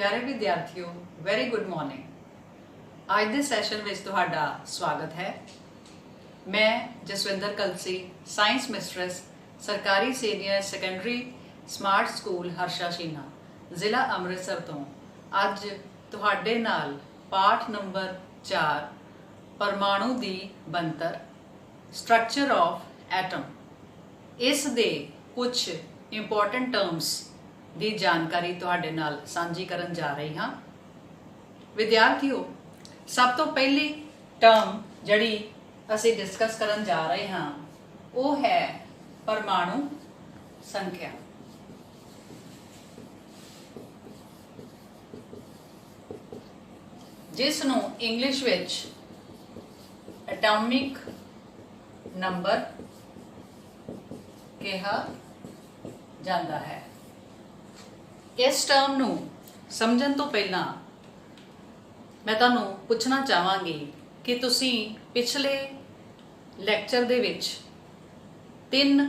प्यारे विद्यार्थियों, very good morning. आज के सैशन में तुहाडा स्वागत है। मैं जसविंदर कलसी, साइंस मिस्ट्रेस, सरकारी senior secondary smart school Harsha Sheena, जिला अमृतसर तो अज तुहाडे नाल पाठ नंबर 4 परमाणु दी बनतर, स्ट्रक्चर ऑफ एटम, इस दे कुछ इंपॉर्टेंट टर्म्स ਦੀ जानकारी तुहाडे नाल सांझी करन जा रही हाँ। विद्यार्थियों, सब तो पहली टर्म जड़ी असी डिस्कस करन जा रहे हाँ वो है परमाणु संख्या। जिसनों इंग्लिश विच एटॉमिक नंबर कहा जाता है। इस टर्म नू समझण तो पहला मैं तुहानू पूछना चाहांगी कि तुसी पिछले लैक्चर दे विच 3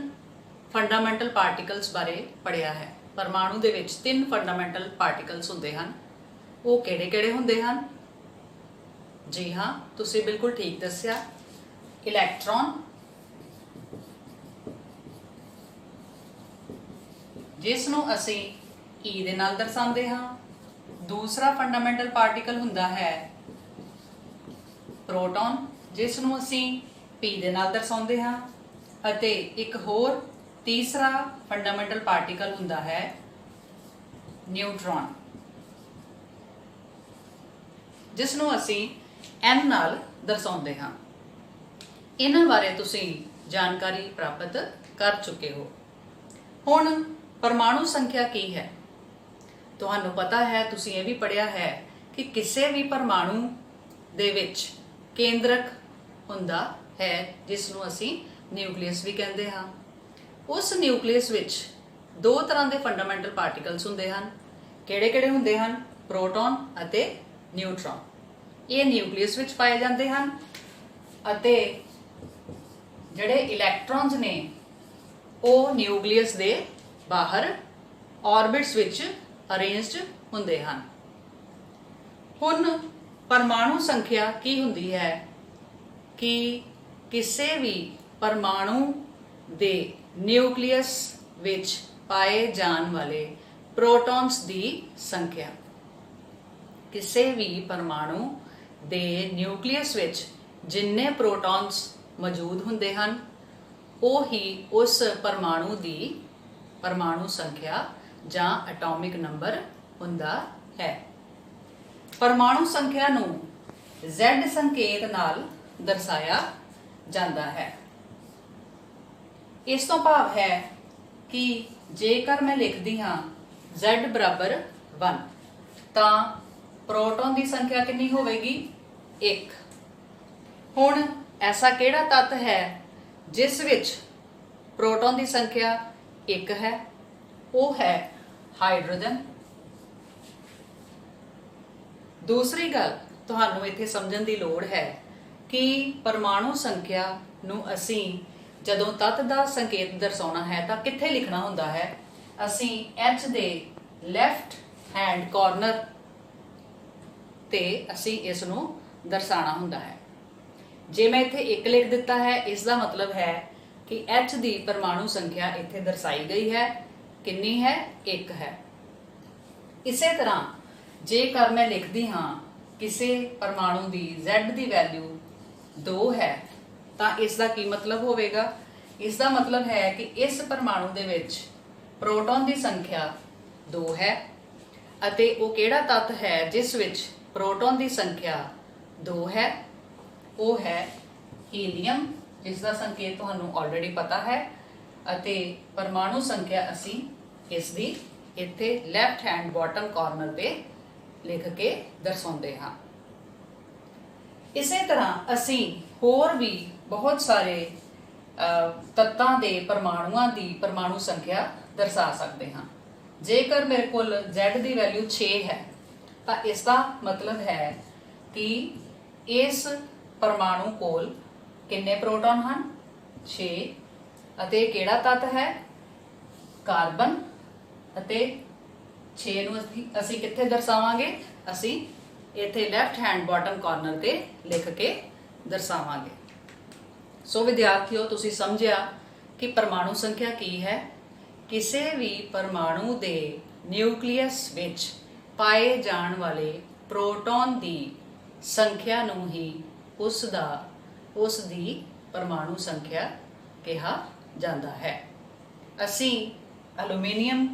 फंडामेंटल पार्टिकल्स बारे पढ़िया है। परमाणु दे विच 3 फंडामेंटल पार्टिकल्स हुंदे हन। वो किहड़े-किहड़े हुंदे हन? जी हाँ, तुसी बिल्कुल ठीक दस्या। इलैक्ट्रॉन, जिसनों असी ई दे नाल दर्शाते हाँ। दूसरा फंडामेंटल पार्टिकल हुंदा है प्रोटॉन, जिसनों असी पी दे नाल दर्शाते हाँ। अते एक होर तीसरा फंडामेंटल पार्टिकल हुंदा है न्यूट्रॉन, जिसनों असी एन नाल दर्शाते हाँ। इन्हां बारे तुसी जानकारी प्राप्त कर चुके हो। हुण परमाणु संख्या की है? तुहानू पता है, तुसी ये भी पढ़िया है कि किसी भी परमाणु दे विच केंद्रक हुंदा है, जिसनू असी न्यूक्लियस भी कहते हाँ। उस न्यूक्लियस विच 2 तरह के फंडामेंटल पार्टिकल्स हुंदे हन। किहड़े-किहड़े हुंदे हन? प्रोटॉन अते न्यूट्रॉन। ये न्यूक्लियस विच पाए जाते हैं। अते जिहड़े इलैक्ट्रॉन्स ने वो न्यूक्लियस दे बाहर ऑर्बिट्स विच अरेंज्ड हुंदे हन। हुण परमाणु संख्या की हुंदी है कि किसी भी परमाणु दे न्यूक्लियस विच पाए जान वाले प्रोटॉन्स दी संख्या। किसी भी परमाणु दे न्यूक्लियस विच जिन्ने प्रोटॉन्स मौजूद हुंदे हन वो ही उस परमाणु दी परमाणु संख्या जां एटॉमिक नंबर हुंदा है। परमाणु संख्या नू Z संकेत नाल दर्शाया जाता है। इस तो भाव है कि जेकर मैं लिखदी हाँ Z बराबर 1 तां प्रोटॉन की संख्या कितनी होवेगी? 1। हुण ऐसा किहड़ा तत्त है जिस विच प्रोटॉन की संख्या 1 है? वो है हाइड्रोजन। दूसरी गल तुहानू इत्थे समझण दी लोड़ है कि परमाणु संख्या नू असी जदों तत्त दा संकेत दर्शाउणा है तां कित्थे लिखना हुंदा है? असी H दे लैफ्ट हैंड कॉर्नर ते असी इस नू दर्शाना हुंदा है। जे मैं इत्थे 1 लिख दिता है, इसका मतलब है कि H दी परमाणु संख्या इत्थे दर्शाई गई है। कितनी है? 1 है। इसे तरह जेकर मैं लिखदी हाँ किसी परमाणु की Z की वैल्यू 2 है तो इसका की मतलब होवेगा? इसका मतलब है कि इस परमाणु दे विच प्रोटॉन की संख्या 2 है। अते वो किहड़ा तत्त है जिस विच प्रोटॉन की संख्या 2 है? वो है हीलियम, जिसका संकेत तुहानू ऑलरेडी पता है। अते परमाणु संख्या असी इसदी इत्थे लैफ्ट हैंड बॉटम कॉर्नर पे लिख के दर्शाते हाँ। इसे तरह असी होर भी बहुत सारे तत्तां दे परमाणुआं दी परमाणु संख्या दर्शा सकते हाँ। जेकर मेरे को Z की वैल्यू 6 है तो इसका मतलब है कि इस परमाणु कोल किन्ने प्रोटॉन हैं? 6। अते किहड़ा तत्त है? कार्बन अते 6 ਨੂੰ ਅਸੀਂ ਕਿੱਥੇ ਦਰਸਾਵਾਂਗੇ? ਅਸੀਂ ਇੱਥੇ ਲੈਫਟ ਹੈਂਡ ਬਾਟਮ ਕਾਰਨਰ ਤੇ ਲਿਖ ਕੇ ਦਰਸਾਵਾਂਗੇ। ਸੋ ਵਿਦਿਆਰਥੀਓ, ਤੁਸੀਂ ਸਮਝਿਆ ਕਿ ਪਰਮਾਣੂ ਸੰਖਿਆ ਕੀ ਹੈ। ਕਿਸੇ ਵੀ ਪਰਮਾਣੂ ਦੇ ਨਿਊਕਲੀਅਸ ਵਿੱਚ ਪਾਏ ਜਾਣ ਵਾਲੇ ਪ੍ਰੋਟੋਨ ਦੀ ਸੰਖਿਆ ਨੂੰ ਹੀ ਉਸ ਦੀ ਪਰਮਾਣੂ ਸੰਖਿਆ ਕਿਹਾ ਜਾਂਦਾ ਹੈ। ਅਸੀਂ ਐਲੂਮੀਨੀਅਮ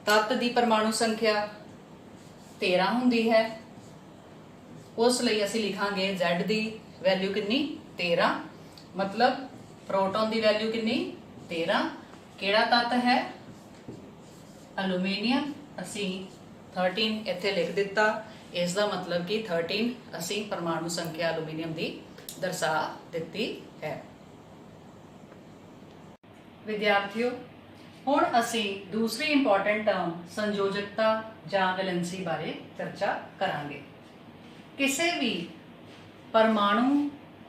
ਤੱਤ ਦੀ ਪਰਮਾਣੂ ਸੰਖਿਆ 13 ਹੁੰਦੀ ਹੈ। ਉਸ ਲਈ ਅਸੀਂ ਲਿਖਾਂਗੇ Z ਦੀ ਵੈਲਿਊ ਕਿੰਨੀ? 13। मतलब प्रोटॉन की वैल्यू कितनी? 13। केड़ा तत्त है? एलूमीनियम। असी 13 इत्थे लिख दिता। इसका मतलब कि 13 असी परमाणु संख्या एलूमीनियम की दर्शा दिती है। विद्यार्थियों, हुण असी दूसरी इंपॉर्टेंट टर्म संयोजकता जां वैलेंसी बारे चर्चा करांगे। किसी भी परमाणु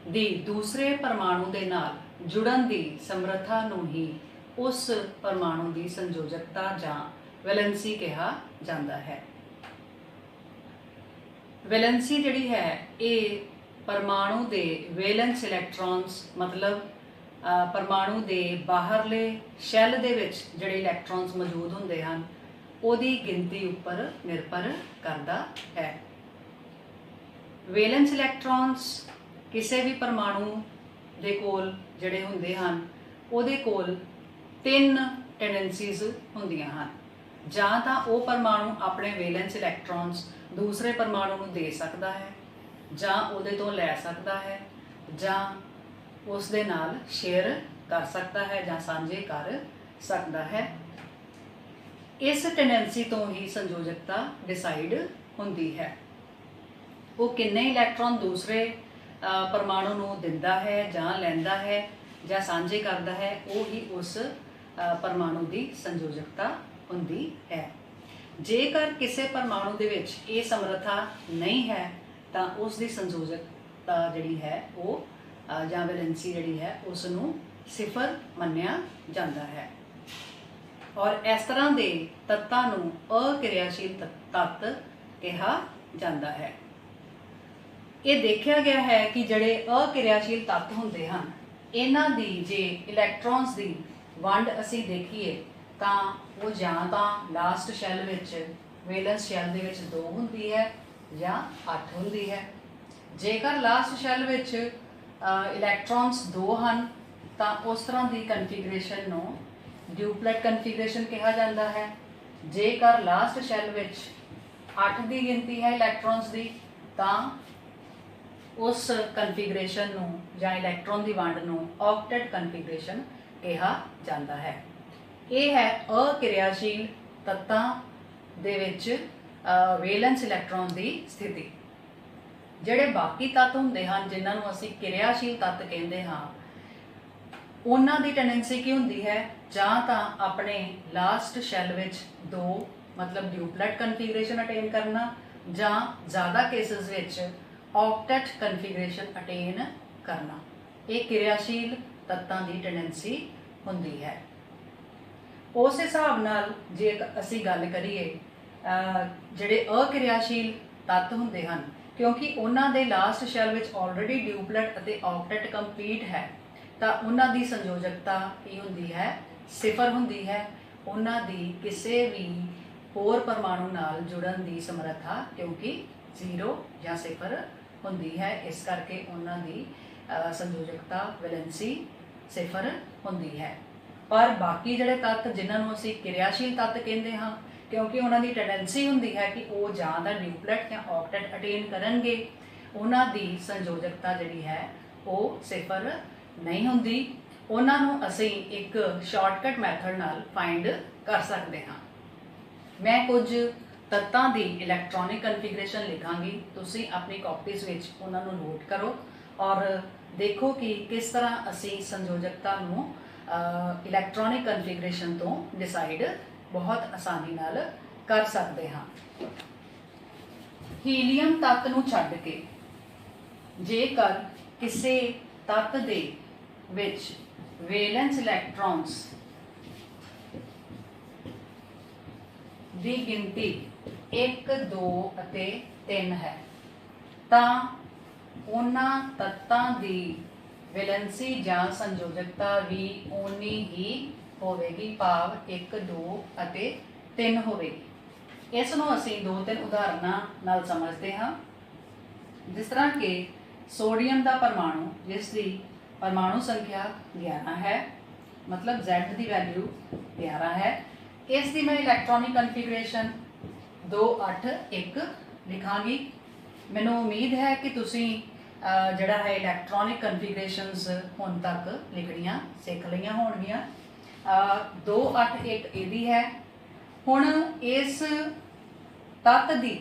ਦੀ दूसरे परमाणु ਦੇ ਨਾਲ ਜੁੜਨ ਦੀ ਸਮਰੱਥਾ ਨੂੰ ਹੀ ਉਸ परमाणु ਦੀ ਸੰਯੋਜਕਤਾ ਜਾਂ ਵੈਲੈਂਸੀ ਕਿਹਾ ਜਾਂਦਾ ਹੈ। ਵੈਲੈਂਸੀ ਜਿਹੜੀ ਹੈ ਇਹ परमाणु ਦੇ ਵੈਲੈਂਸ ਇਲੈਕਟ੍ਰॉन्स मतलब परमाणु ਦੇ ਬਾਹਰਲੇ ਸ਼ੈੱਲ ਦੇ ਵਿੱਚ ਜਿਹੜੇ ਇਲੈਕਟ੍ਰॉन्स ਮੌਜੂਦ ਹੁੰਦੇ ਹਨ ਉਹਦੀ ਗਿਣਤੀ ਉੱਪਰ ਨਿਰਭਰ ਕਰਦਾ ਹੈ। ਵੈਲੈਂਸ ਇਲੈਕਟ੍ਰॉन्स किसी भी परमाणु दे कोल जिहड़े हुंदे हन उहदे कोल 3 टेंडेंसीज हुंदियां हन। जां तां वो परमाणु अपने वैलेंस इलैक्ट्रॉन्स दूसरे परमाणु नूं दे सकदा है, जां उहदे तों लै सकदा है, जां उस दे नाल शेयर कर सकदा है जां सांझे कर सकदा है। इस टेंडेंसी तो ही संयोजकता डिसाइड हुंदी है। वो किन्ने इलैक्ट्रॉन दूसरे परमाणु नूं दिंदा है जां लैंदा है जां सांझे करदा है, वो ही उस परमाणु की संयोजकता हुंदी है। जेकर किसी परमाणु दे विच ये समर्था नहीं है तां उस दी संयोजकता जिहड़ी है वो जां वैलेंसी जिहड़ी है उस नूं सिफर मन्निया जांदा है। और इस तरह के तत्तां नूं अकिरियाशील तत्त कहा जाता है। ये देखा गया है कि जड़े अकिरियाशील तत्त होंदे हन इन्हां दी जे इलैक्ट्रॉन्स की वंड असी देखीए तां वो जां तां लास्ट शैल विच वैलेंस शैल दे विच 2 हुंदी है जां 8 हुंदी है। जेकर लास्ट शैल विच इलैक्ट्रॉन्स 2 हन तां उस तरह की कन्फिगरेशन नूं ड्यूपलेट कन्फिगरेशन कहा जाता है। जेकर लास्ट शैल विच 8 की गिनती है इलैक्ट्रॉन्स की तां उस कन्फिगरेशन नूं जां इलैक्ट्रॉन की वंड नूं ऑक्टेट कन्फिगरेशन कहा जाता है। यह है अकिरियाशील तत्तां दे विच वैलेंस इलैक्ट्रॉन की स्थिति। जिहड़े बाकी तत्त हुंदे हन जिन्हां नूं असीं किरियाशील तत्त कहंदे हां उन्हां दी टेंडेंसी की हुंदी है जां तां अपने लास्ट शैल विच 2 मतलब ड्यूपलेट कन्फिगरेशन अटेन करना जां ज़्यादा केसिस विच ऑक्टेट कन्फिगरेशन अटेन करना। ये किरियाशील तत्तां की टेंडेंसी हुंदी है। उस हिसाब नाल जे असी गल करिए जिहड़े अकिरियाशील तत्त हुंदे हन क्योंकि उन्हां दे लास्ट शैल विच ऑलरेडी ड्यूपलेट अते ऑक्टेट कंप्लीट है तां उन्हां दी संयोजकता की हुंदी है? सिफर हुंदी है। उन्हां दी किसी भी होर परमाणु नाल जुड़न की समर्था क्योंकि 0 या सिफर हुंदी है, इस करके उन्हां दी संयोजकता वैलेंसी सिफर हुंदी है। पर बाकी जिहड़े तत्त जिन्हां नूं असीं किरियाशील तत्त कहंदे हां क्योंकि उन्हां दी टेंडेंसी हुंदी है कि वो जां तां ड्यूपलेट या ऑक्टेट अटेन करनगे, उन्हां दी संयोजकता जिहड़ी है वो सिफर नहीं हुंदी। उन्हां नूं असीं एक शॉर्टकट मैथड नाल फाइंड कर सकते हां। मैं कुछ तत्तां दी इलैक्ट्रॉनिक कन्फिगरेशन लिखांगी, तुसीं अपनी कॉपीज़ विच उन्हां नूं नोट करो और देखो कि किस तरह असी संयोजकता नूं इलैक्ट्रॉनिक कन्फिगरेशन तो डिसाइड बहुत आसानी नाल कर सकते हाँ। हीलियम तत्त नूं छड्ड के जेकर किसी तत्त दे विच वैलेंस इलैक्ट्रॉन्स ਦੀ ਗਿਣਤੀ 1 2 ਅਤੇ 3 ਹੈ ਤਾਂ ਉਹਨਾਂ ਤੱਤਾਂ ਦੀ ਵੈਲੈਂਸੀ ਜਾਂ ਸੰਯੋਜਕਤਾ ਵੀ ਓਨੀ ਹੀ ਹੋਵੇਗੀ, ਭਾਵ 1 2 ਅਤੇ 3 ਹੋਵੇਗੀ। ਇਸ ਨੂੰ ਅਸੀਂ 2-3 ਉਦਾਹਰਨਾਂ ਨਾਲ ਸਮਝਦੇ ਹਾਂ। ਜਿਸ ਤਰ੍ਹਾਂ ਕਿ ਸੋਡੀਅਮ ਦਾ ਪਰਮਾਣੂ, ਜਿਸ ਦੀ ਪਰਮਾਣੂ ਸੰਖਿਆ 11 ਹੈ, ਮਤਲਬ Z ਦੀ ਵੈਲਿਊ 11 ਹੈ, ਇਸ ਦੀ ਮੈਂ ਇਲੈਕਟ੍ਰੋਨਿਕ ਕਨਫੀਗਰੇਸ਼ਨ 2 8 1 ਲਿਖਾਂਗੀ। ਮੈਨੂੰ ਉਮੀਦ ਹੈ ਕਿ ਤੁਸੀਂ ਜਿਹੜਾ ਹੈ ਇਲੈਕਟ੍ਰੋਨਿਕ ਕਨਫੀਗਰੇਸ਼ਨਸ ਹੁਣ ਤੱਕ ਲਿਖਣੀਆਂ ਸਿੱਖ ਲਈਆਂ ਹੋਣਗੀਆਂ। 2 8 1 ਇਹਦੀ ਹੈ। ਹੁਣ ਇਸ ਤੱਤ ਦੀ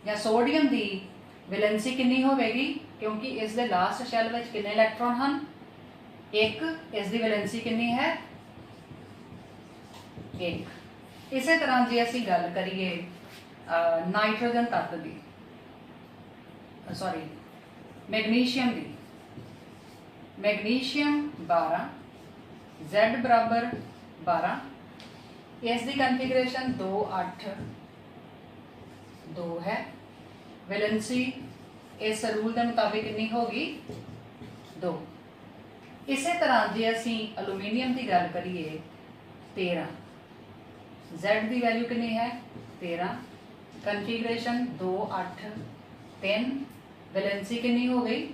ਜਾਂ ਸੋਡੀਅਮ ਦੀ ਵੈਲੈਂਸੀ ਕਿੰਨੀ ਹੋਵੇਗੀ, ਕਿਉਂਕਿ ਇਸ ਦੇ ਲਾਸਟ ਸ਼ੈਲ ਵਿੱਚ ਕਿੰਨੇ ਇਲੈਕਟ੍ਰੋਨ ਹਨ? 1। ਇਸ ਦੀ ਵੈਲੈਂਸੀ ਕਿੰਨੀ ਹੈ? 1। ਇਸੇ ਤਰ੍ਹਾਂ ਜੇ ਅਸੀਂ ਗੱਲ ਕਰੀਏ ਨਾਈਟ੍ਰੋਜਨ ਤੱਤ ਦੀ, ਸੌਰੀ ਮੈਗਨੀਸ਼ੀਅਮ ਦੀ, ਮੈਗਨੀਸ਼ੀਅਮ 12, Z बराबर 12, इस दी कन्फिगरेशन 2 8 2 है। वैलेंसी इस रूल के मुताबिक कितनी होगी? 2। इसे तरह जे असी एलूमीनियम की गल करिए 13, Z की वैल्यू कितनी है? 13, कन्फिगरेशन 2 8 3, वैलेंसी कितनी हो गई?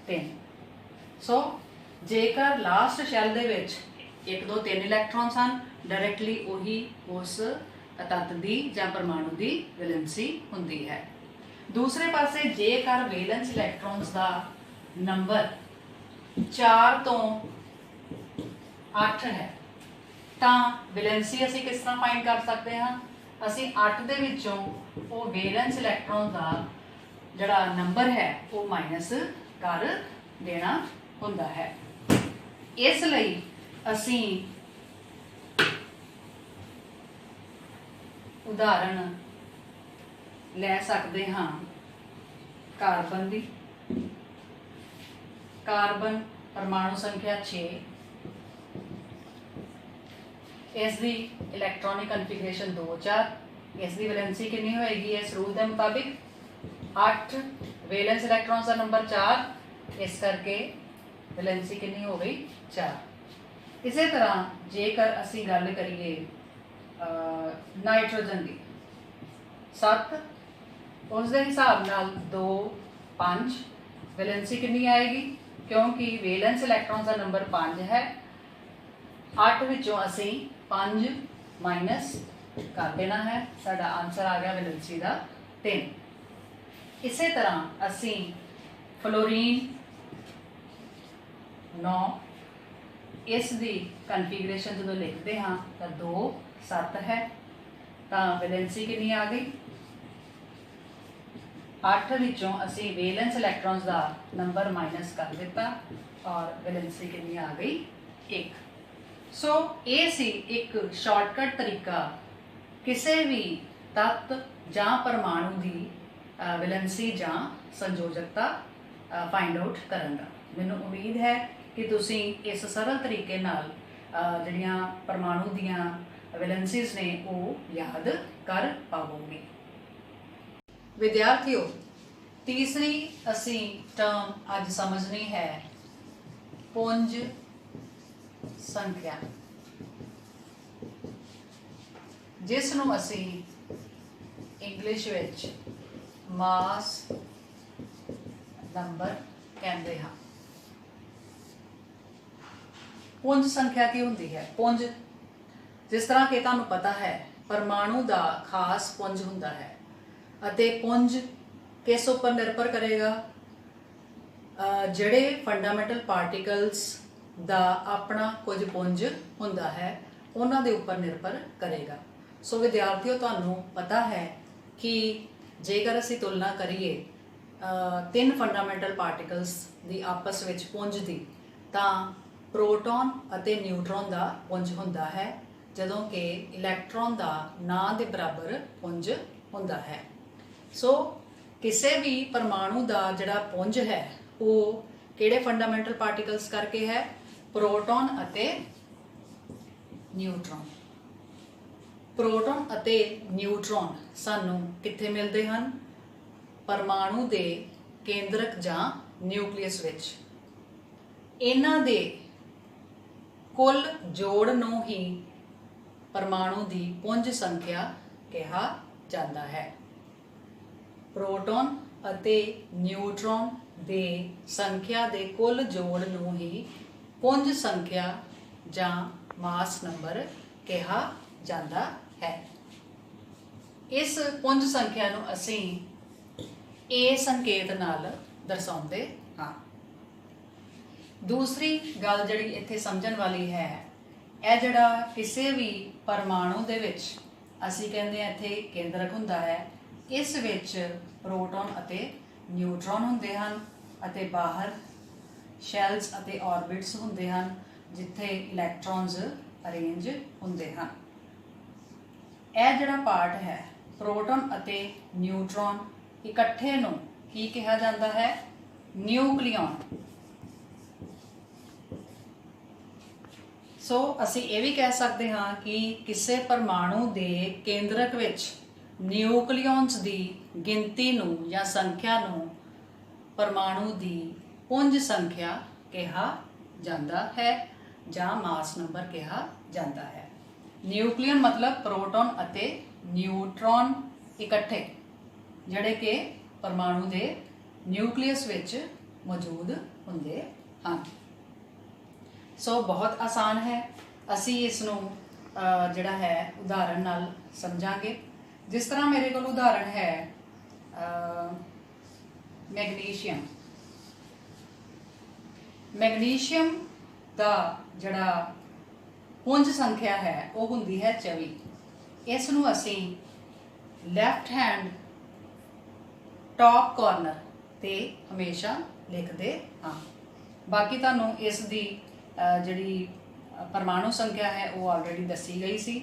3। सो जेकर लास्ट शैल दे विच 1 2 3 इलैक्ट्रॉन्स हैं, डायरैक्टली उही उस तत्त की जां परमाणु की वैलेंसी हुंदी है। दूसरे पासे जेकर वैलेंस इलैक्ट्रॉन्स का नंबर 4 तो 8 है तो वैलेंसी असी किस तरह फाइंड कर सकते हैं? असी 8 दे विचों वो वैलेंस इलैक्ट्रॉन का जिहड़ा नंबर है वो माइनस कर देना हुंदा है। इसलिए असी उदाहरण ले सकते हाँ कार्बन की। कार्बन परमाणु संख्या 6, इसकी इलैक्ट्रॉनिक कन्फिगरेशन 2 4, इसकी वैलेंसी कितनी होएगी इस रूल के मुताबिक? 8। वैलेंस इलैक्ट्रॉन्स का नंबर 4, इस करके वैलेंसी कितनी हो गई? 4। इसी तरह जेकर असी गल करिए नाइट्रोजन की 7, उसके हिसाब नाल 2 5, वैलेंसी कितनी आएगी? क्योंकि वैलेंस इलैक्ट्रॉन्स का नंबर 5 है, 8 विचों असी 5 माइनस कर देना है, साडा आंसर आ गया वैलेंसी का 3। इसी तरह असी फ्लोरीन 9, इसकी कन्फिगरेशन जो लिखते हाँ तो 2 7 है, तो वैलेंसी कितनी आ गई? 8 विचों असी वैलेंस इलैक्ट्रॉन्स का नंबर माइनस कर दिता और वैलेंसी कितनी आ गई? 1। सो ये सी एक शॉर्टकट तरीका किसी भी तत्त जां परमाणु की वैलेंसी जां संयोजकता फाइंड आउट करन दा। मैनूं उम्मीद है कि तुसी इस सरल तरीके नाल जिहड़ियां परमाणु दीयां वैलेंसीज ने वो याद कर पाओगे। विद्यार्थियों, तीसरी असी टर्म अज समझनी है पुंज संख्या, जिसनूं असी इंग्लिश विच मास नंबर कहते हाँ। पुंज संख्या की होंदी है? पुंज जिस तरह कि तुहानूं पता है परमाणु का खास पुंज हुंदा है अते पुंज किस उपर निर्भर करेगा? जिहड़े फंडामेंटल पार्टिकल्स दा अपना कुछ पुंज हुंदा है उन्हां दे उपर निर्भर करेगा। सो विद्यार्थियों, तुहानूं पता है कि जेकर असीं तुलना करिए 3 फंडामेंटल पार्टिकल्स दी आपस विच पुंज दी, तां प्रोटॉन अते न्यूट्रॉन का पुंज हुंदा है, जदों कि इलैक्ट्रॉन का ना दे बराबर पुंज हुंदा है। सो किसी भी परमाणु का जिहड़ा पुंज है वो किहड़े फंडामेंटल पार्टिकल्स करके है? प्रोटॉन अते न्यूट्रॉन। प्रोटॉन ਅਤੇ ਨਿਊਟਰੋਨ ਸਾਨੂੰ ਕਿੱਥੇ ਮਿਲਦੇ ਹਨ? ਪਰਮਾਣੂ ਦੇ ਕੇਂਦਰਕ ਜਾਂ ਨਿਊਕਲੀਅਸ ਵਿੱਚ। ਇਹਨਾਂ ਦੇ ਕੁੱਲ ਜੋੜ ਨੂੰ ਹੀ ਪਰਮਾਣੂ ਦੀ ਪੁੰਜ ਸੰਖਿਆ ਕਿਹਾ ਜਾਂਦਾ ਹੈ। ਪ੍ਰੋਟੋਨ ਅਤੇ ਨਿਊਟਰੋਨ ਦੇ ਸੰਖਿਆ ਦੇ ਕੁੱਲ ਜੋੜ ਨੂੰ ਹੀ ਪੁੰਜ ਸੰਖਿਆ ਜਾਂ ਮਾਸ ਨੰਬਰ ਕਿਹਾ ਜਾਂਦਾ है। इस पुंज संख्या नूं असीं ए संकेत नाल दर्शाउंदे हां। दूसरी गल जिहड़ी इत्थे समझण वाली है, यह जिहड़ा किसी भी परमाणु दे विच असीं कहंदे आ इत्थे केंद्रक हुंदा है, इस विच प्रोटॉन अते न्यूट्रॉन हुंदे हन अते बाहर शैल्स अते ऑर्बिट्स हुंदे हन जिथे इलैक्ट्रॉन्स अरेंज हुंदे हन। यह जिहड़ा पार्ट है प्रोटॉन अते न्यूट्रॉन इकट्ठे नूं की कहा जाता है? न्यूक्लियन। सो असी ये भी कह सकते हाँ कि किसी परमाणु के केंद्रक विच न्यूक्लियॉन्स की गिनती नूं या संख्या नूं परमाणु की पुंज संख्या कहा जाता है या मास नंबर कहा जाता है। न्यूक्लियन मतलब प्रोटॉन अते न्यूट्रॉन इकट्ठे जिहड़े कि परमाणु के न्यूक्लियस विच मौजूद हुंदे हन। सो बहुत आसान है, असी इसनूं जिहड़ा है उदाहरण नाल समझांगे। जिस तरह मेरे कोल उदाहरण है मैग्नीशियम। मैग्नीशियम दा जिहड़ा पुंज संख्या है वो हुंदी है 24। इस नूं असीं लैफ्ट हैंड टॉप कॉर्नर ते हमेशा लिखते हाँ। बाकी तुहानूं इस दी जिहड़ी परमाणु संख्या है वो ऑलरेडी दसी गई सी,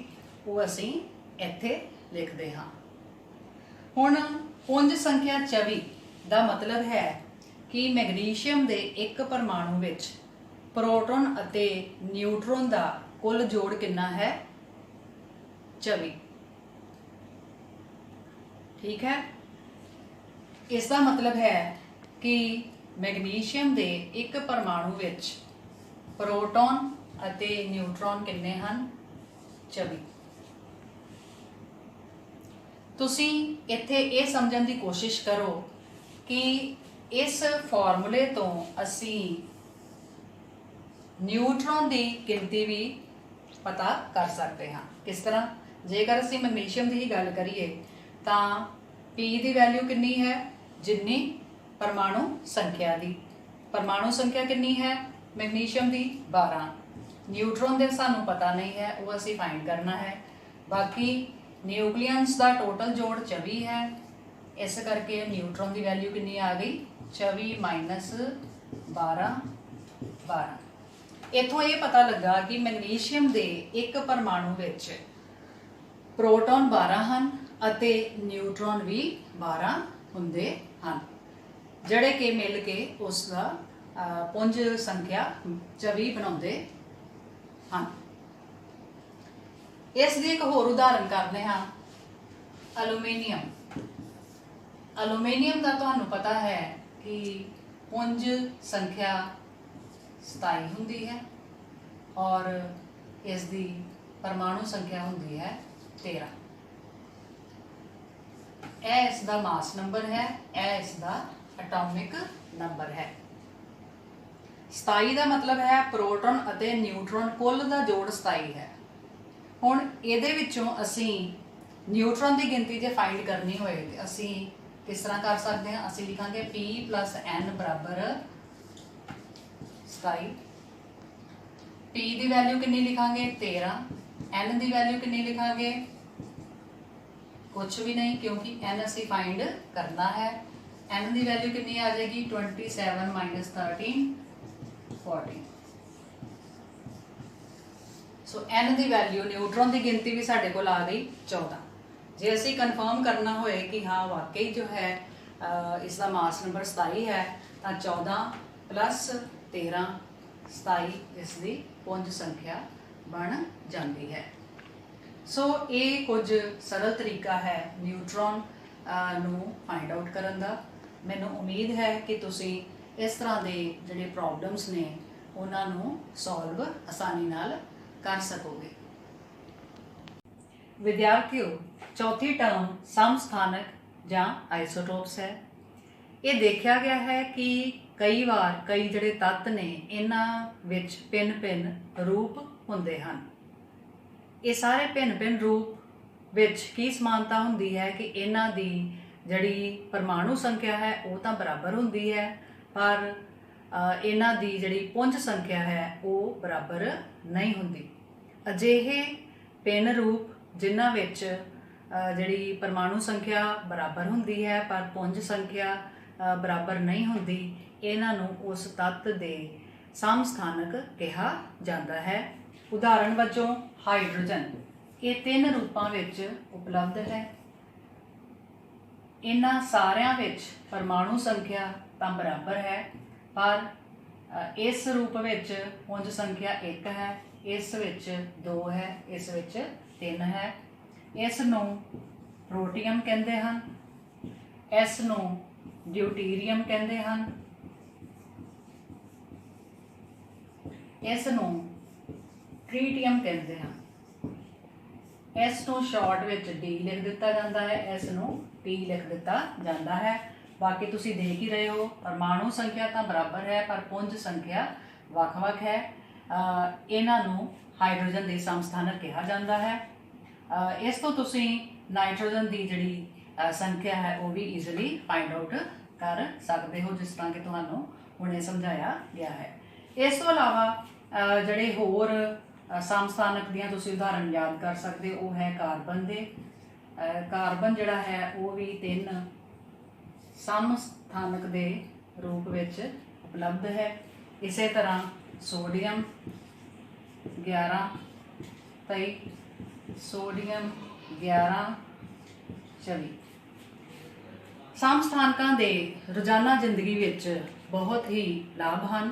वो असीं इत्थे लिखते हाँ। हुण पुंज संख्या 24 दा मतलब है कि मैग्नीशियम दे एक परमाणु विच प्रोटॉन अते न्यूट्रॉन दा कुल जोड़ कितना है? 24। ठीक है। इसका मतलब है कि मैग्नीशियम दे एक परमाणु विच प्रोटॉन अते न्यूट्रॉन कितने हैं? 24। तुसी इत्थे ये समझण की कोशिश करो कि इस फॉर्मूले तो असी न्यूट्रॉन की गिनती भी पता कर सकते हाँ। किस तरह? जेकर असी मैग्नीशियम की ही गल करिए तो पी की वैल्यू कितनी है? जिन्नी परमाणु संख्या की। परमाणु संख्या कितनी है मैग्नीशियम की? 12। न्यूट्रॉन के सानू पता नहीं है, वो असी फाइंड करना है। बाकी न्यूक्लियंस का टोटल जोड़ 24 है, इस करके न्यूट्रॉन की वैल्यू कितनी आ गई? 24 माइनस 12 12। इथों ये पता लगा कि मैग्नीशियम के एक परमाणु विच प्रोटॉन 12 हैं अते न्यूट्रॉन भी 12 हुंदे हैं, जिहड़े कि मिल के उसका पुंज संख्या 24 बनाउंदे हैं। इसकी एक होर उदाहरण करते हैं एलूमीनियम। एलूमीनियम का तुहानू पता है कि पुंज संख्या 27 हुंदी है और इसकी परमाणु संख्या हुंदी है 13। यह इसका मास नंबर है, यह इसका एटॉमिक नंबर है। 27 का मतलब है प्रोटॉन अते न्यूट्रॉन कुल का जोड़ 27 है। हुण इहदे विचों असीं न्यूट्रॉन की गिनती जे फाइंड करनी होए ते असीं किस तरह कर सकते हैं? असीं लिखांगे P + N बराबर 27। P की वैल्यू कितनी लिखांगे? 13। N की वैल्यू कितनी लिखांगे? कुछ भी नहीं, क्योंकि N असीं फाइंड करना है। N की वैल्यू कितनी आ जाएगी? 27 माइनस 13 14। सो N की वैल्यू न्यूट्रॉन की गिनती भी साढ़े को आ गई 14। जे असीं कन्फर्म करना होए कि हाँ वाकई जो है इसका मास नंबर 27 है तो 14 प्लस 13 27 इसकी पुंज संख्या बन जाती है। ਸੋ ਇਹ ਕੁਝ ਸਰਲ ਤਰੀਕਾ ਹੈ ਨਿਊਟਰੋਨ ਨੂੰ ਫਾਈਂਡ ਆਊਟ ਕਰਨ ਦਾ। ਮੈਨੂੰ ਉਮੀਦ ਹੈ ਕਿ ਤੁਸੀਂ ਇਸ ਤਰ੍ਹਾਂ ਦੇ ਜਿਹੜੇ ਪ੍ਰੋਬਲਮਸ ਨੇ ਉਹਨਾਂ ਨੂੰ ਸੋਲਵ ਆਸਾਨੀ ਨਾਲ ਕਰ ਸਕੋਗੇ। ਵਿਦਿਆਰਥੀਓ, ਚੌਥੀ ਟਰਮ ਸਮਸਥਾਨਕ ਜਾਂ ਆਈਸੋਟੋਪਸ ਹੈ। ਇਹ ਦੇਖਿਆ ਗਿਆ ਹੈ ਕਿ ਕਈ ਵਾਰ ਕਈ ਜਿਹੜੇ ਤੱਤ ਨੇ ਇਹਨਾਂ ਵਿੱਚ ਭਿੰਨ-ਭਿੰਨ ਰੂਪ ਹੁੰਦੇ ਹਨ। ਇਹ ਸਾਰੇ ਭਿੰਨ-ਭਿੰਨ ਰੂਪ ਵਿੱਚ ਕੀ ਸਮਾਨਤਾ ਹੁੰਦੀ ਹੈ ਕਿ ਇਹਨਾਂ ਦੀ ਜਿਹੜੀ ਪਰਮਾਣੂ ਸੰਖਿਆ ਹੈ ਉਹ ਤਾਂ ਬਰਾਬਰ ਹੁੰਦੀ ਹੈ, ਪਰ ਇਹਨਾਂ ਦੀ ਜਿਹੜੀ ਪੁੰਜ ਸੰਖਿਆ ਹੈ ਉਹ ਬਰਾਬਰ ਨਹੀਂ ਹੁੰਦੀ। ਅਜਿਹੇ ਭਿੰਨ ਰੂਪ ਜਿਨ੍ਹਾਂ ਵਿੱਚ ਜਿਹੜੀ ਪਰਮਾਣੂ ਸੰਖਿਆ ਬਰਾਬਰ ਹੁੰਦੀ ਹੈ ਪਰ ਪੁੰਜ ਸੰਖਿਆ ਬਰਾਬਰ ਨਹੀਂ ਹੁੰਦੀ, ਇਹਨਾਂ ਨੂੰ ਉਸ ਤੱਤ ਦੇ ਸਮਸਥਾਨਕ ਕਿਹਾ ਜਾਂਦਾ ਹੈ। ਉਦਾਹਰਣ ਵਜੋਂ ਹਾਈਡਰੋਜਨ ਇਹ 3 ਰੂਪਾਂ ਵਿੱਚ ਉਪਲਬਧ ਹੈ। ਇਹਨਾਂ ਸਾਰਿਆਂ ਵਿੱਚ ਪਰਮਾਣੂ ਸੰਖਿਆ ਤਾਂ ਬਰਾਬਰ ਹੈ, ਪਰ ਇਸ ਰੂਪ ਵਿੱਚ ਪੁੰਜ ਸੰਖਿਆ 1 ਹੈ, ਇਸ ਵਿੱਚ 2 ਹੈ, ਇਸ ਵਿੱਚ 3 ਹੈ। ਇਸ ਨੂੰ ਪ੍ਰੋਟੀਅਮ ਕਹਿੰਦੇ ਹਨ, ਇਸ ਨੂੰ ਡਿਊਟੀਰੀਅਮ ਕਹਿੰਦੇ ਹਨ, ਇਸ ਨੂੰ ਟ੍ਰੀਟੀਅਮ ਕਹਿੰਦੇ ਹਨ। ਇਸ ਨੂੰ ਸ਼ਾਰਟ ਵਿੱਚ ਡੀ ਲਿਖ ਦਿੱਤਾ ਜਾਂਦਾ ਹੈ, ਇਸ ਨੂੰ ਟੀ ਲਿਖ ਦਿੱਤਾ ਜਾਂਦਾ ਹੈ। ਬਾਕੀ ਤੁਸੀਂ ਦੇਖ ਹੀ ਰਹੇ ਹੋ, ਪਰਮਾਣੂ ਸੰਖਿਆ ਤਾਂ ਬਰਾਬਰ ਹੈ ਪਰ ਪੁੰਜ ਸੰਖਿਆ ਵੱਖ-ਵੱਖ ਹੈ। ਇਹਨਾਂ ਨੂੰ ਹਾਈਡਰੋਜਨ ਦੇ ਸਮਸਥਾਨਕ ਕਿਹਾ ਜਾਂਦਾ ਹੈ। ਇਸ ਤੋਂ ਤੁਸੀਂ ਨਾਈਟ੍ਰੋਜਨ ਦੀ ਜਿਹੜੀ ਸੰਖਿਆ ਹੈ ਉਹ ਵੀ ਈਜ਼ੀਲੀ ਫਾਈਂਡ ਆਊਟ ਕਰ ਸਕਦੇ ਹੋ, ਜਿਸ ਤਰ੍ਹਾਂ ਕਿ ਤੁਹਾਨੂੰ ਹੁਣੇ ਸਮਝਾਇਆ ਗਿਆ ਹੈ। ਇਸ ਤੋਂ ਇਲਾਵਾ ਜਿਹੜੇ ਹੋਰ ਸਮਸਥਾਨਕ ਦੀਆਂ ਤੁਸੀਂ ਉਦਾਹਰਣ ਯਾਦ ਕਰ ਸਕਦੇ ਹੋ ਉਹ ਹੈ ਕਾਰਬਨ ਦੇ। ਕਾਰਬਨ ਜਿਹੜਾ ਹੈ ਉਹ ਵੀ 3 ਸਮਸਥਾਨਕ ਦੇ ਰੂਪ ਵਿੱਚ ਉਪਲਬਧ ਹੈ। ਇਸੇ ਤਰ੍ਹਾਂ ਸੋਡੀਅਮ 11 23, ਸੋਡੀਅਮ 11 24। ਸਮਸਥਾਨਕਾਂ ਦੇ ਰੋਜ਼ਾਨਾ ਜ਼ਿੰਦਗੀ ਵਿੱਚ ਬਹੁਤ ਹੀ ਲਾਭ ਹਨ,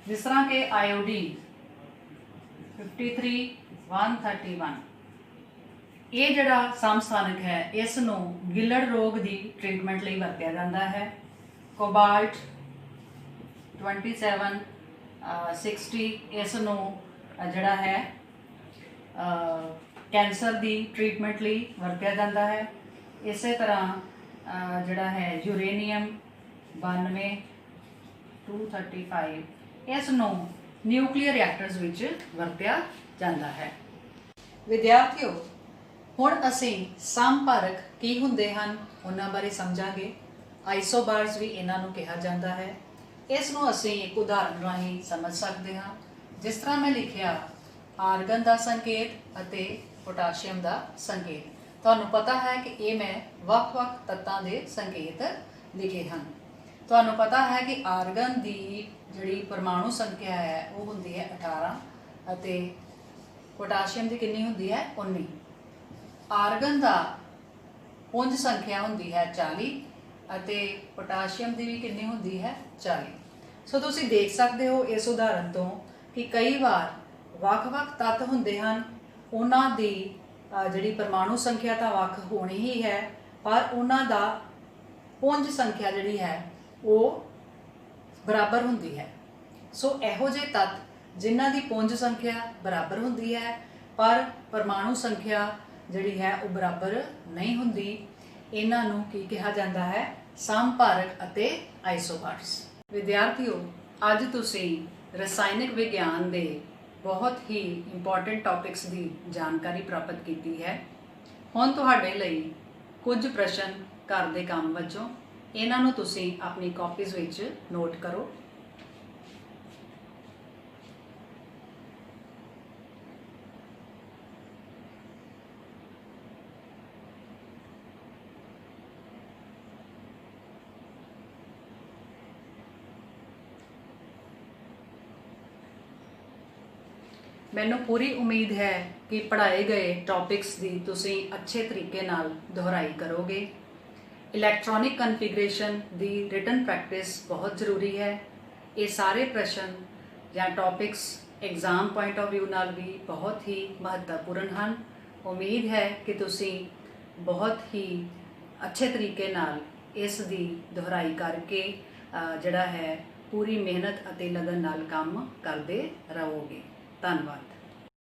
ਜਿਸ ਤਰ੍ਹਾਂ ਕਿ ਆਇਓਡੀਨ 53 131। ਇਹ ਜਿਹੜਾ ਸਮਸਥਾਨਕ ਹੈ ਇਸ ਨੂੰ ਗਿੱਲੜ ਰੋਗ ਦੀ ਟ੍ਰੀਟਮੈਂਟ ਲਈ ਵਰਤਿਆ ਜਾਂਦਾ ਹੈ। ਕੋਬਾਲਟ 27 60 ਇਸ ਨੂੰ ਜਿਹੜਾ ਹੈ ਕੈਂਸਰ ਦੀ ਟ੍ਰੀਟਮੈਂਟ ਲਈ ਵਰਤਿਆ ਜਾਂਦਾ ਹੈ। ਇਸੇ ਤਰ੍ਹਾਂ ਜਿਹੜਾ ਹੈ ਯੂਰੇਨੀਅਮ 92 235 ਇਸ ਨੂੰ ਨਿਊਕਲੀਅਰ ਰਿਐਕਟਰਸ ਵਿੱਚ ਵਰਤਿਆ ਜਾਂਦਾ ਹੈ। ਵਿਦਿਆਰਥੀਓ, ਹੁਣ ਅਸੀਂ ਸਮਭਾਰਕ ਕੀ ਹੁੰਦੇ ਹਨ ਉਹਨਾਂ ਬਾਰੇ ਸਮਝਾਂਗੇ। ਆਈਸੋਬਾਰਸ ਵੀ ਇਹਨਾਂ ਨੂੰ ਕਿਹਾ ਜਾਂਦਾ ਹੈ। ਇਸ ਨੂੰ ਅਸੀਂ ਇੱਕ ਉਦਾਹਰਣ ਰਾਹੀਂ ਸਮਝ ਸਕਦੇ ਹਾਂ। ਜਿਸ ਤਰ੍ਹਾਂ ਮੈਂ ਲਿਖਿਆ ਆਰਗਨ ਦਾ ਸੰਕੇਤ ਅਤੇ ਪੋਟਾਸ਼ੀਅਮ ਦਾ ਸੰਕੇਤ। ਤੁਹਾਨੂੰ ਪਤਾ ਹੈ ਕਿ ਇਹ ਮੈਂ ਵੱਖ-ਵੱਖ ਤੱਤਾਂ ਦੇ ਸੰਕੇਤ ਲਿਖੇ ਹਨ। ਤੁਹਾਨੂੰ ਪਤਾ ਹੈ ਕਿ ਆਰਗਨ ਦੀ ਜਿਹੜੀ ਪਰਮਾਣੂ ਸੰਖਿਆ ਹੈ ਉਹ ਹੁੰਦੀ ਹੈ 18 ਅਤੇ ਪੋਟਾਸ਼ੀਅਮ ਦੀ ਕਿੰਨੀ ਹੁੰਦੀ ਹੈ 19। ਆਰਗਨ ਦਾ ਪੁੰਜ ਸੰਖਿਆ ਹੁੰਦੀ ਹੈ 40 ਅਤੇ ਪੋਟਾਸ਼ੀਅਮ ਦੀ ਵੀ ਕਿੰਨੀ ਹੁੰਦੀ ਹੈ 40। ਸੋ ਤੁਸੀਂ ਦੇਖ ਸਕਦੇ ਹੋ ਇਸ ਉਦਾਹਰਣ ਤੋਂ ਕਿ ਕਈ ਵਾਰ ਵੱਖ-ਵੱਖ ਤੱਤ ਹੁੰਦੇ ਹਨ, ਉਹਨਾਂ ਦੀ ਜਿਹੜੀ ਪਰਮਾਣੂ ਸੰਖਿਆ ਤਾਂ ਵੱਖ ਹੋਣੀ ਹੀ ਹੈ, ਪਰ ਉਹਨਾਂ ਦਾ ਪੁੰਜ ਸੰਖਿਆ ਜਿਹੜੀ ਹੈ ਉਹ ਬਰਾਬਰ ਹੁੰਦੀ ਹੈ। ਸੋ ਇਹੋ ਜਿਹੇ ਤੱਤ ਜਿਨ੍ਹਾਂ ਦੀ ਪੁੰਜ ਸੰਖਿਆ ਬਰਾਬਰ ਹੁੰਦੀ ਹੈ ਪਰ ਪਰਮਾਣੂ ਸੰਖਿਆ ਜਿਹੜੀ ਹੈ ਉਹ ਬਰਾਬਰ ਨਹੀਂ ਹੁੰਦੀ, ਇਹਨਾਂ ਨੂੰ ਕੀ ਕਿਹਾ ਜਾਂਦਾ ਹੈ? ਸਮਭਾਰਕ ਅਤੇ ਆਈਸੋਬਾਰਸ। ਵਿਦਿਆਰਥੀਓ, ਅੱਜ ਤੁਸੀਂ ਰਸਾਇਣਕ ਵਿਗਿਆਨ ਦੇ ਬਹੁਤ ਹੀ ਇੰਪੋਰਟੈਂਟ ਟੌਪਿਕਸ ਦੀ ਜਾਣਕਾਰੀ ਪ੍ਰਾਪਤ ਕੀਤੀ ਹੈ। ਹੁਣ ਤੁਹਾਡੇ ਲਈ ਕੁਝ ਪ੍ਰਸ਼ਨ ਘਰ ਦੇ ਕੰਮ ਵਜੋਂ ਇਹਨਾਂ ਨੂੰ ਤੁਸੀਂ ਆਪਣੀ ਕਾਪੀਜ਼ ਵਿੱਚ ਨੋਟ ਕਰੋ। ਮੈਨੂੰ ਪੂਰੀ ਉਮੀਦ ਹੈ ਕਿ ਪੜ੍ਹਾਏ ਗਏ ਟੌਪਿਕਸ ਦੀ ਤੁਸੀਂ ਅੱਛੇ ਤਰੀਕੇ ਨਾਲ ਦੁਹਰਾਈ ਕਰੋਗੇ। ਇਲੈਕਟ੍ਰੋਨਿਕ ਕਨਫਿਗਰੇਸ਼ਨ ਦੀ ਰਿਟਨ ਪ੍ਰੈਕਟਿਸ ਬਹੁਤ ਜ਼ਰੂਰੀ ਹੈ। ਇਹ ਸਾਰੇ ਪ੍ਰਸ਼ਨ ਜਾਂ topics exam point of view ਨਾਲ ਵੀ ਬਹੁਤ ਹੀ ਮਹੱਤਵਪੂਰਨ ਹਨ ਉਮੀਦ ਹੈ ਕਿ ਤੁਸੀਂ ਬਹੁਤ ਹੀ ਅੱਛੇ ਤਰੀਕੇ ਨਾਲ ਇਸ ਦੀ ਦੁਹਰਾਈ ਕਰਕੇ ਜਿਹੜਾ ਹੈ ਪੂਰੀ ਮਿਹਨਤ ਅਤੇ ਲਗਨ ਨਾਲ ਕੰਮ ਕਰਦੇ ਰਹੋਗੇ। ਧੰਨਵਾਦ।